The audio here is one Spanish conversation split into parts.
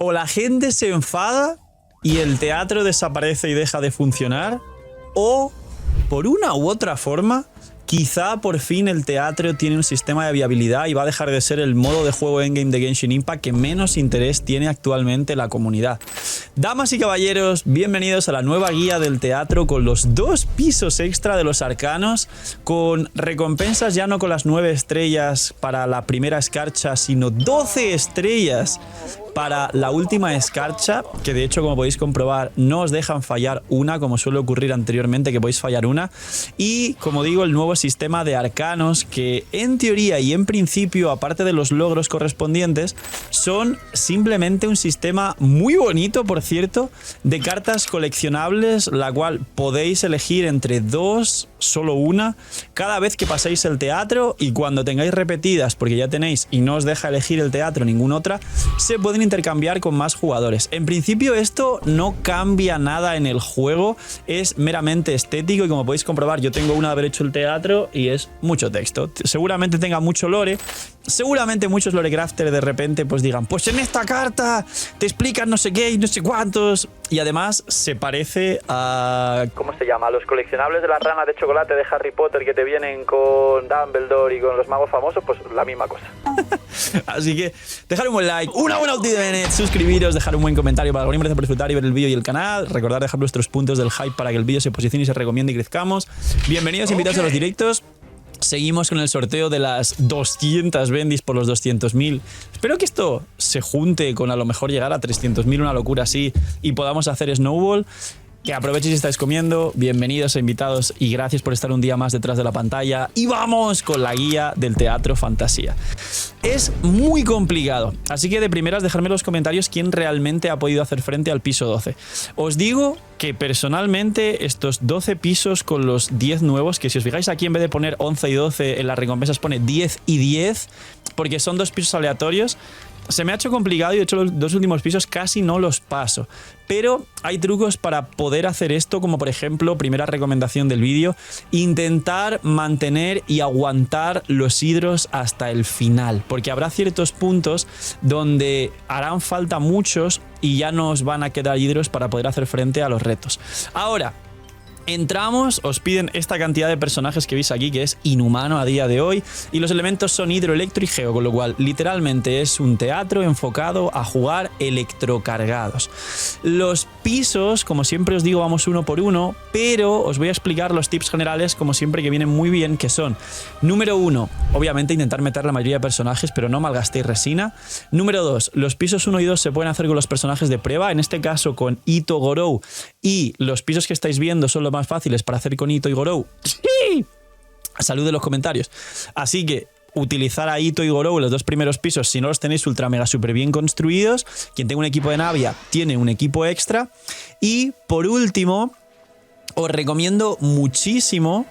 O la gente se enfada y el teatro desaparece y deja de funcionar, o por una u otra forma, quizá por fin el teatro tiene un sistema de viabilidad y va a dejar de ser el modo de juego endgame de Genshin Impact que menos interés tiene actualmente la comunidad. Damas y caballeros, bienvenidos a la nueva guía del teatro con los 2 pisos extra de los arcanos, con recompensas ya no con las 9 estrellas para la primera escarcha, sino 12 estrellas para la última escarcha, que de hecho, como podéis comprobar, no os dejan fallar una, como suele ocurrir anteriormente, que podéis fallar una. Y, como digo, el nuevo sistema de arcanos, que en teoría y en principio, aparte de los logros correspondientes, son simplemente un sistema muy bonito, por cierto, de cartas coleccionables, la cual podéis elegir entre 2, solo una, cada vez que paséis el teatro, y cuando tengáis repetidas, porque ya tenéis y no os deja elegir el teatro ninguna otra, se pueden intercambiar con más jugadores. En principio esto no cambia nada en el juego, es meramente estético y como podéis comprobar yo tengo una de haber hecho el teatro y es mucho texto. Seguramente tenga mucho lore, seguramente muchos lorecrafters de repente pues digan, pues en esta carta te explican no sé qué y no sé cuántos, y además se parece a... ¿cómo se llama? A los coleccionables de las ranas de chocolate de Harry Potter que te vienen con Dumbledore y con los magos famosos, pues la misma cosa. Así que dejar un buen like, una buena ulti de Bennett, suscribiros, dejar un buen comentario para algoritmos por disfrutar y ver el vídeo y el canal, recordar dejar vuestros puntos del hype para que el vídeo se posicione y se recomiende y crezcamos. Bienvenidos, invitados a los directos. Seguimos con el sorteo de las 200 bendis por los 200.000. Espero que esto se junte con a lo mejor llegar a 300.000, una locura así, y podamos hacer Snowball. Que aprovechéis si estáis comiendo, bienvenidos invitados y gracias por estar un día más detrás de la pantalla. Y vamos con la guía del teatro fantasía. Es muy complicado, así que de primeras dejadme en los comentarios quién realmente ha podido hacer frente al piso 12. Os digo que personalmente estos 12 pisos con los 10 nuevos, que si os fijáis aquí en vez de poner 11 y 12 en las recompensas pone 10 y 10, porque son 2 pisos aleatorios, se me ha hecho complicado y de hecho los 2 últimos pisos casi no los paso. Pero hay trucos para poder hacer esto, como por ejemplo, primera recomendación del vídeo, intentar mantener y aguantar los hidros hasta el final, porque habrá ciertos puntos donde harán falta muchos y ya no os van a quedar hidros para poder hacer frente a los retos. Ahora, entramos, os piden esta cantidad de personajes que veis aquí, que es inhumano a día de hoy, y los elementos son hidro, electro y geo, con lo cual literalmente es un teatro enfocado a jugar electrocargados. Los pisos, como siempre os digo, vamos uno por uno, pero os voy a explicar los tips generales, como siempre, que vienen muy bien, que son: número 1, obviamente intentar meter la mayoría de personajes, pero no malgastéis resina. Número 2, los pisos 1 y 2 se pueden hacer con los personajes de prueba, en este caso con Itto, Gorou, y los pisos que estáis viendo son los más fáciles para hacer con Itto y Gorou. ¡Sí! Salud en los comentarios. Así que utilizar a Itto y Gorou en los 2 primeros pisos si no los tenéis ultra mega super bien construidos. Quien tenga un equipo de Navia tiene un equipo extra. Y por último, os recomiendo muchísimo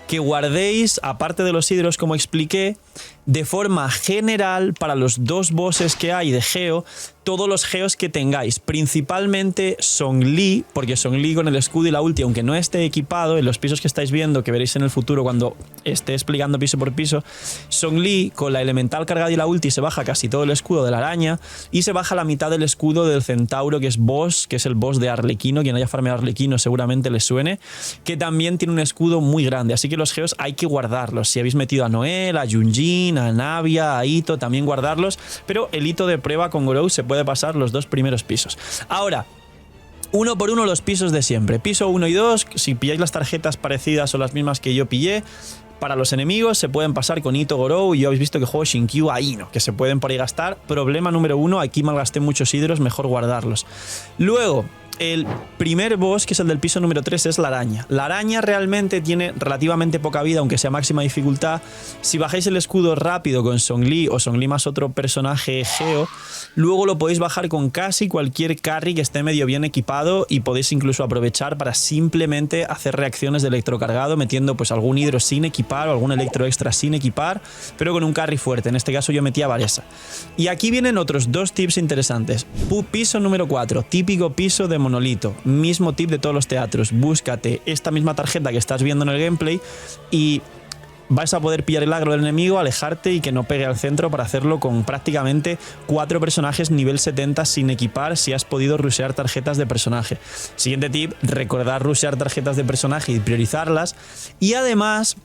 que guardéis, aparte de los hidros como expliqué, de forma general para los 2 bosses que hay de geo, todos los geos que tengáis, principalmente Zhongli, porque Zhongli con el escudo y la ulti, aunque no esté equipado, en los pisos que estáis viendo, que veréis en el futuro cuando esté explicando piso por piso, Zhongli con la elemental cargada y la ulti se baja casi todo el escudo de la araña y se baja la mitad del escudo del centauro, que es boss, que es el boss de Arlequino. Quien haya farmeado Arlequino seguramente le suene, que también tiene un escudo muy grande, así que los geos hay que guardarlos. Si habéis metido a Noel, a Yunjin, a Navia, a Itto, también guardarlos, pero el Itto de prueba con Gorou se puede pasar los 2 primeros pisos. Ahora, uno por uno los pisos de siempre. Piso 1 y 2, si pilláis las tarjetas parecidas o las mismas que yo pillé, para los enemigos se pueden pasar con Itto, Gorou, y ya habéis visto que juego Shinkyu a Ino, que se pueden por ahí gastar. Problema número 1, aquí malgasté muchos hidros, mejor guardarlos. Luego, el primer boss, que es el del piso número 3, es la araña. La araña realmente tiene relativamente poca vida, aunque sea máxima dificultad. Si bajáis el escudo rápido con Zhongli o Zhongli más otro personaje geo, luego lo podéis bajar con casi cualquier carry que esté medio bien equipado y podéis incluso aprovechar para simplemente hacer reacciones de electrocargado metiendo pues algún hidro sin equipar o algún electro extra sin equipar, pero con un carry fuerte. En este caso yo metía Varesa. Y aquí vienen otros 2 tips interesantes. Piso número 4, típico piso de monolito, mismo tip de todos los teatros. Búscate esta misma tarjeta que estás viendo en el gameplay y vais a poder pillar el agro del enemigo, alejarte y que no pegue al centro para hacerlo con prácticamente 4 personajes nivel 70 sin equipar si has podido rushear tarjetas de personaje. Siguiente tip, recordar rushear tarjetas de personaje y priorizarlas. Y además,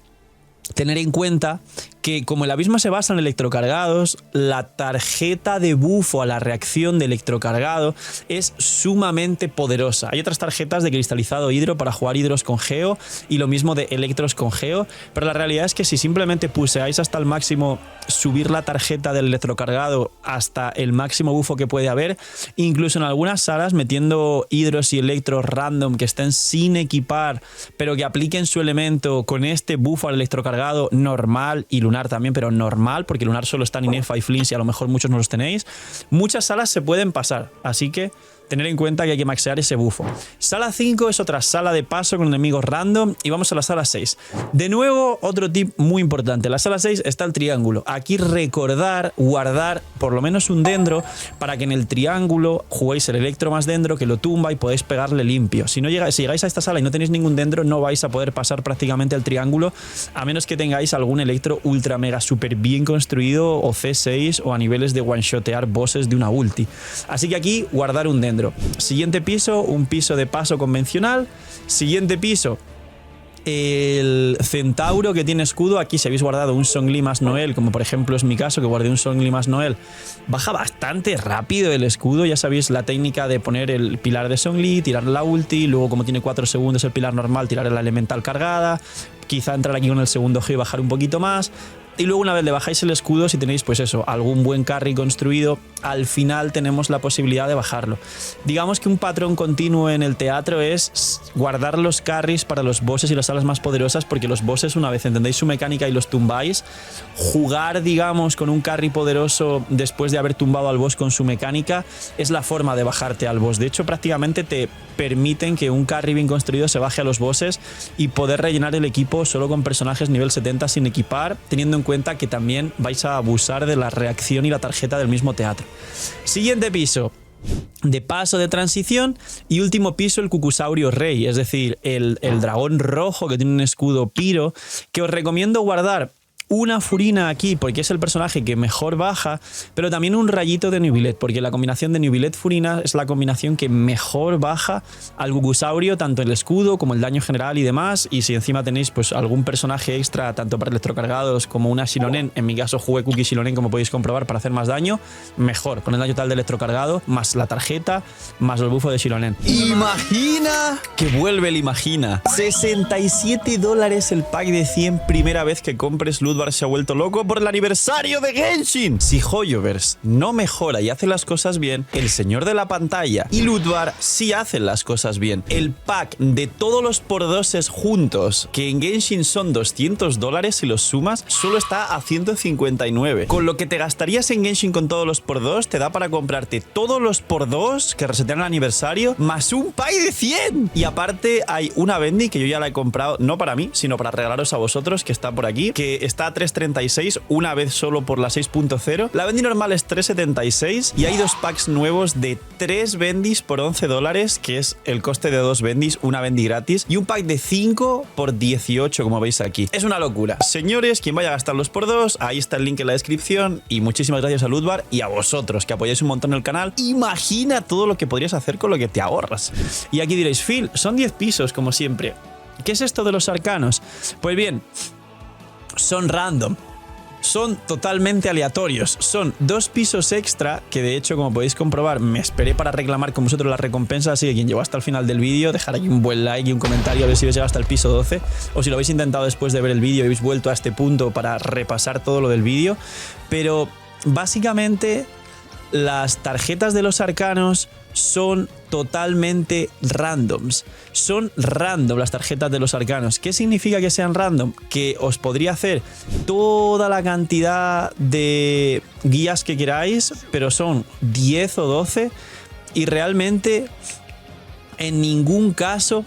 tener en cuenta que como el abismo se basa en electrocargados, la tarjeta de bufo a la reacción de electrocargado es sumamente poderosa. Hay otras tarjetas de cristalizado hidro para jugar hidros con geo y lo mismo de electros con geo, pero la realidad es que si simplemente puseáis hasta el máximo subir la tarjeta del electrocargado hasta el máximo bufo que puede haber, incluso en algunas salas metiendo hidros y electros random que estén sin equipar, pero que apliquen su elemento con este bufo al electrocargado normal y lunar también, pero normal, porque lunar solo está en Inefa y Flins y a lo mejor muchos no los tenéis. Muchas salas se pueden pasar, así que tener en cuenta que hay que maxear ese bufo. Sala 5 es otra sala de paso con enemigos random y vamos a la sala 6. De nuevo, otro tip muy importante. En la sala 6 está el triángulo. Aquí recordar guardar por lo menos un dendro para que en el triángulo juguéis el electro más dendro que lo tumba y podéis pegarle limpio. Si llegáis a esta sala y no tenéis ningún dendro, no vais a poder pasar prácticamente el triángulo a menos que tengáis algún electro ultra mega super bien construido o C6 o a niveles de one-shotear bosses de una ulti. Así que aquí guardar un dendro. Siguiente piso, un piso de paso convencional. Siguiente piso, el centauro que tiene escudo. Aquí si habéis guardado un Zhongli más Noel, como por ejemplo es mi caso que guardé un Zhongli más Noel, baja bastante rápido el escudo. Ya sabéis la técnica de poner el pilar de Zhongli, tirar la ulti, luego como tiene 4 segundos el pilar normal, tirar la elemental cargada, quizá entrar aquí con el segundo G y bajar un poquito más. Y luego una vez le bajáis el escudo, si tenéis pues eso, algún buen carry construido, al final tenemos la posibilidad de bajarlo. Digamos que un patrón continuo en el teatro es guardar los carries para los bosses y las salas más poderosas, porque los bosses, una vez entendéis su mecánica y los tumbáis, jugar digamos con un carry poderoso después de haber tumbado al boss con su mecánica es la forma de bajarte al boss. De hecho prácticamente te permiten que un carry bien construido se baje a los bosses y poder rellenar el equipo solo con personajes nivel 70 sin equipar, teniendo en cuenta que también vais a abusar de la reacción y la tarjeta del mismo teatro. Siguiente piso de paso de transición y último piso el Cucusaurio Rey, es decir, el dragón rojo que tiene un escudo piro, que os recomiendo guardar una Furina aquí porque es el personaje que mejor baja, pero también un rayito de Nubilet, porque la combinación de Nubilet-Furina es la combinación que mejor baja al Cucusaurio, tanto el escudo como el daño general y demás. Y si encima tenéis pues algún personaje extra, tanto para electrocargados como una Xilonen, en mi caso jugué Cookie Xilonen como podéis comprobar para hacer más daño, mejor, con el daño tal de electrocargado, más la tarjeta, más el bufo de Xilonen. Imagina que vuelve el Imagina. $67 el pack de 100, primera vez que compres Ludvar se ha vuelto loco por el aniversario de Genshin. Si Hoyoverse no mejora y hace las cosas bien, el señor de la pantalla y Ludvar sí hacen las cosas bien. El pack de todos los por-doses juntos, que en Genshin son $200 si los sumas, solo está a 159. Con lo que te gastarías en Genshin con todos los por-2, te da para comprarte todos los por-2 que resetean el aniversario, más un pack de 100. Y aparte hay una Bendy que yo ya la he comprado, no para mí, sino para regalaros a vosotros, que está por aquí, que está a 3.36, una vez solo por la 6.0. La Bendy normal es 3.76 y hay 2 packs nuevos de 3 Bendys por $11, que es el coste de 2 Bendys, una Bendy gratis, y un pack de 5 por 18, como veis aquí. Es una locura. Señores, quien vaya a gastarlos por 2, ahí está el link en la descripción, y muchísimas gracias a Ludvar y a vosotros, que apoyáis un montón el canal. Imagina todo lo que podrías hacer con lo que te ahorras. Y aquí diréis, Phil, son 10 pisos, como siempre. ¿Qué es esto de los arcanos? Pues bien, son random, son totalmente aleatorios, son 2 pisos extra que de hecho, como podéis comprobar, me esperé para reclamar con vosotros las recompensas, así que quien llegó hasta el final del vídeo, dejar aquí un buen like y un comentario a ver si habéis llegado hasta el piso 12 o si lo habéis intentado después de ver el vídeo y habéis vuelto a este punto para repasar todo lo del vídeo. Pero básicamente las tarjetas de los arcanos son totalmente randoms. Son random las tarjetas de los arcanos. ¿Qué significa que sean random? Que os podría hacer toda la cantidad de guías que queráis, pero son 10 o 12 y realmente en ningún caso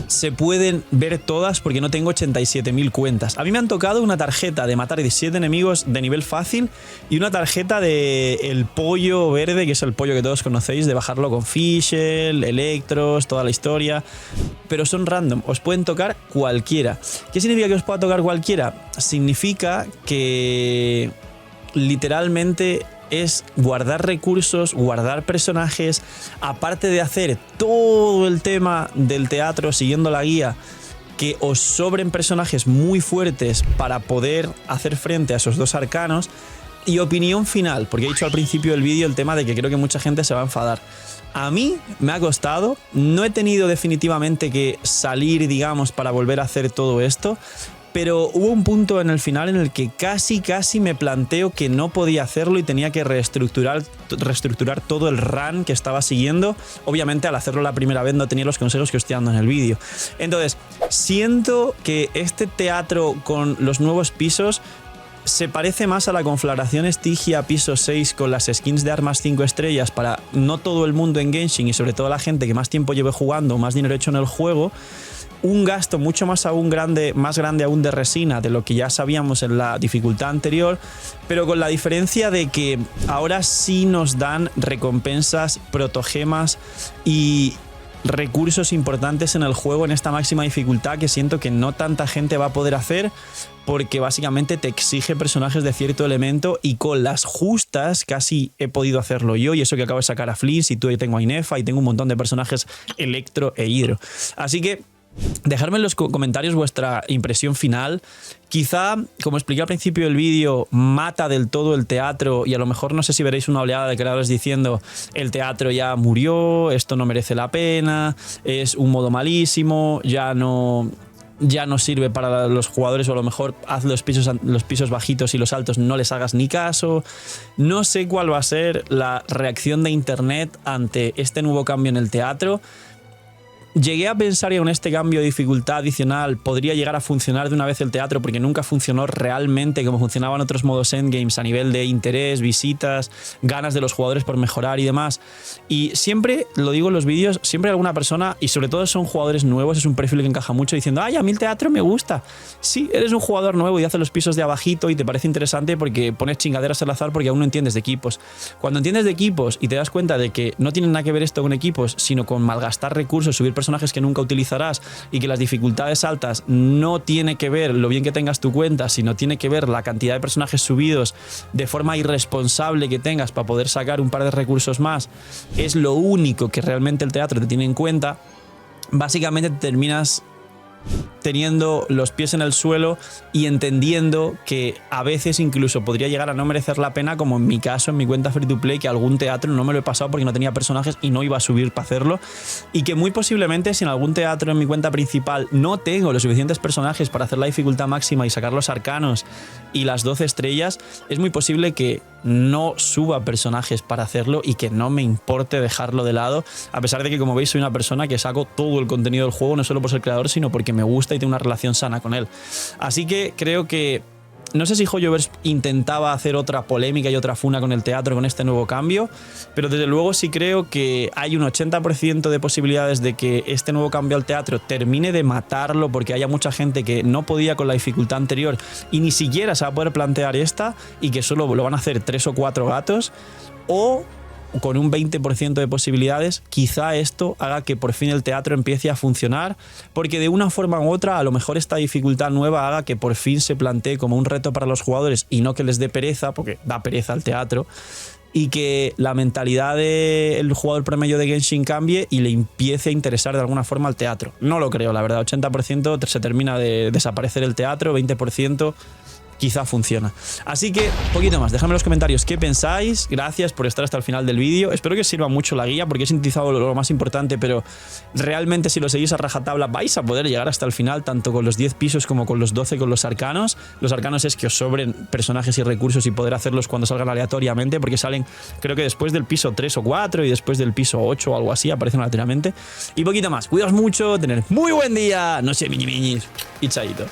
se pueden ver todas porque no tengo 87.000 cuentas. A mí me han tocado una tarjeta de matar 17 enemigos de nivel fácil y una tarjeta de el pollo verde, que es el pollo que todos conocéis, de bajarlo con Fischl, Electros, toda la historia. Pero son random, os pueden tocar cualquiera. ¿Qué significa que os pueda tocar cualquiera? Significa que literalmente es guardar recursos, guardar personajes, aparte de hacer todo el tema del teatro siguiendo la guía, que os sobren personajes muy fuertes para poder hacer frente a esos dos arcanos. Y opinión final, porque he dicho al principio del vídeo el tema de que creo que mucha gente se va a enfadar. A mí me ha costado, no he tenido definitivamente que salir, digamos, para volver a hacer todo esto, pero hubo un punto en el final en el que casi me planteo que no podía hacerlo y tenía que reestructurar todo el run que estaba siguiendo. Obviamente al hacerlo la primera vez no tenía los consejos que os estoy dando en el vídeo. Entonces, siento que este teatro con los nuevos pisos se parece más a la conflagración Estigia piso 6 con las skins de armas 5 estrellas para no todo el mundo en Genshin y sobre todo la gente que más tiempo lleve jugando, más dinero hecho en el juego. Un gasto mucho más grande aún de resina de lo que ya sabíamos en la dificultad anterior, pero con la diferencia de que ahora sí nos dan recompensas, protogemas y recursos importantes en el juego en esta máxima dificultad que siento que no tanta gente va a poder hacer porque básicamente te exige personajes de cierto elemento y con las justas casi he podido hacerlo yo, y eso que acabo de sacar a Fliss y tú tengo a Inefa y tengo un montón de personajes Electro e Hidro. Así que dejadme en los comentarios vuestra impresión final. Quizá, como expliqué al principio del vídeo, mata del todo el teatro y a lo mejor no sé si veréis una oleada de creadores diciendo el teatro ya murió, esto no merece la pena, es un modo malísimo, ya no sirve para los jugadores, o a lo mejor haz los pisos bajitos y los altos no les hagas ni caso. No sé cuál va a ser la reacción de internet ante este nuevo cambio en el teatro. Llegué a pensar que con este cambio de dificultad adicional podría llegar a funcionar de una vez el teatro, porque nunca funcionó realmente como funcionaban otros modos endgames a nivel de interés, visitas, ganas de los jugadores por mejorar y demás. Y siempre, lo digo en los vídeos, siempre hay alguna persona, y sobre todo son jugadores nuevos, es un perfil que encaja mucho, diciendo ¡ay, a mí el teatro me gusta! Sí, eres un jugador nuevo y haces los pisos de abajito y te parece interesante porque pones chingaderas al azar porque aún no entiendes de equipos. Cuando entiendes de equipos y te das cuenta de que no tiene nada que ver esto con equipos, sino con malgastar recursos, subir personajes que nunca utilizarás, y que las dificultades altas no tiene que ver lo bien que tengas tu cuenta, sino tiene que ver la cantidad de personajes subidos de forma irresponsable que tengas para poder sacar un par de recursos más, es lo único que realmente el teatro te tiene en cuenta. Básicamente te terminas teniendo los pies en el suelo y entendiendo que a veces incluso podría llegar a no merecer la pena, como en mi caso, en mi cuenta free to play, que algún teatro no me lo he pasado porque no tenía personajes y no iba a subir para hacerlo, y que muy posiblemente si en algún teatro en mi cuenta principal no tengo los suficientes personajes para hacer la dificultad máxima y sacar los arcanos y las 12 estrellas, es muy posible que no suba personajes para hacerlo y que no me importe dejarlo de lado, a pesar de que, como veis, soy una persona que saco todo el contenido del juego, no solo por ser creador, sino porque me gusta y tengo una relación sana con él. Así que creo que no sé si Hoyoverse intentaba hacer otra polémica y otra funa con el teatro con este nuevo cambio, pero desde luego sí creo que hay un 80% de posibilidades de que este nuevo cambio al teatro termine de matarlo, porque haya mucha gente que no podía con la dificultad anterior y ni siquiera se va a poder plantear esta, y que solo lo van a hacer 3 o 4 gatos, o con un 20% de posibilidades, quizá esto haga que por fin el teatro empiece a funcionar, porque de una forma u otra a lo mejor esta dificultad nueva haga que por fin se plantee como un reto para los jugadores y no que les dé pereza, porque da pereza al teatro, y que la mentalidad del jugador promedio de Genshin cambie y le empiece a interesar de alguna forma al teatro. No lo creo, la verdad. 80% se termina de desaparecer el teatro, 20% quizá funciona. Así que, poquito más, dejadme en los comentarios qué pensáis. Gracias por estar hasta el final del vídeo. Espero que os sirva mucho la guía, porque he sintetizado lo más importante, pero realmente si lo seguís a rajatabla vais a poder llegar hasta el final, tanto con los 10 pisos como con los 12 con los arcanos. Los arcanos es que os sobren personajes y recursos y poder hacerlos cuando salgan aleatoriamente, porque salen, creo que después del piso 3 o 4 y después del piso 8 o algo así, aparecen aleatoriamente. Y poquito más. Cuidaos mucho, tener muy buen día. No sé, miñis, y chaito.